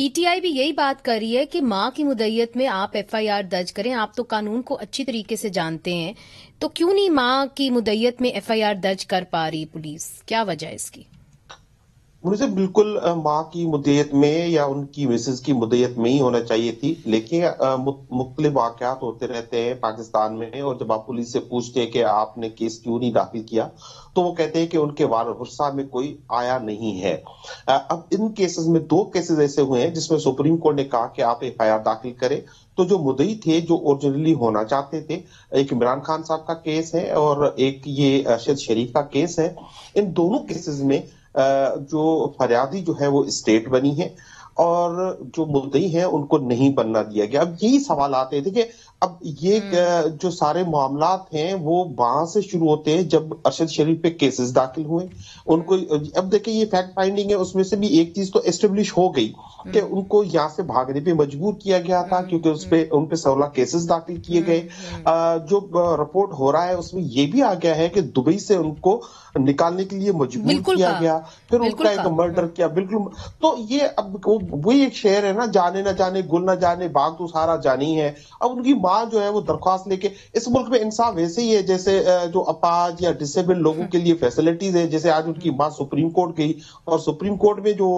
PTI भी यही बात कर रही है कि मां की मुद्दत में आप एफआईआर दर्ज करें। आप तो कानून को अच्छी तरीके से जानते हैं, तो क्यों नहीं मां की मुद्दत में एफआईआर दर्ज कर पा रही पुलिस? क्या वजह है इसकी? मुझे बिल्कुल माँ की मुद्दत में या उनकी मिसेज की मुद्दत में ही होना चाहिए थी, लेकिन मुख्तलिफ वाकयात होते रहते हैं पाकिस्तान में। और जब आप पुलिस से पूछते हैं कि आपने केस क्यों नहीं दाखिल किया, तो वो कहते हैं कि उनके वर्षा में कोई आया नहीं है। अब इन केसेस में दो केसेस ऐसे हुए हैं जिसमें सुप्रीम कोर्ट ने कहा कि आप एफआईआर दाखिल करें। तो जो मुद्दई थे, जो ओरिजिनली होना चाहते थे, एक इमरान खान साहब का केस है और एक ये अरशद शरीफ का केस है। इन दोनों केसेस में जो फरियादी जो है वो स्टेट बनी है और जो मुद्दई है उनको नहीं बनना दिया गया। अब यही सवाल आते थे कि अब ये जो सारे मामलात हैं वो वहां से शुरू होते हैं जब अरशद शरीफ पे केसेस दाखिल हुए उनको। अब देखिए, ये फैक्ट फाइंडिंग है, उसमें से भी एक चीज तो एस्टेब्लिश हो गई कि उनको यहाँ से भागने पे मजबूर किया गया था क्योंकि उन पे 16 केसेस दाखिल किए गए। जो रिपोर्ट हो रहा है उसमें ये भी आ गया है कि दुबई से उनको निकालने के लिए मजबूर किया गया, फिर उनका एक मर्डर किया। बिल्कुल। तो ये अब वही एक शेर है ना, जाने ना जाने गुल ना जाने बाग तो सारा जानी है। अब उनकी माँ जो है वो दरख्वास्त लेके, इस मुल्क में इंसाफ वैसे ही है जैसे जो अपाज या डिसेबल्ड लोगों के लिए फैसिलिटीज है। जैसे आज उनकी माँ सुप्रीम कोर्ट गई और सुप्रीम कोर्ट में जो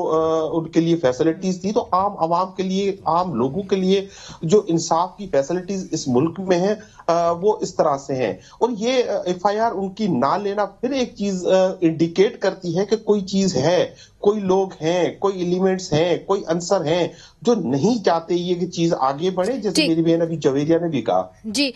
उनके लिए फैसिलिटीज थी, तो आम आवाम के लिए, आम लोगों के लिए जो इंसाफ की फैसिलिटीज इस मुल्क में है वो इस तरह से हैं। और ये एफआईआर उनकी ना लेना फिर एक चीज इंडिकेट करती है कि कोई चीज है, कोई लोग हैं, कोई एलिमेंट्स हैं, कोई अंसर हैं जो नहीं चाहते ये कि चीज आगे बढ़े, जैसे मेरी बहन अभी जवेरिया ने भी कहा। जी।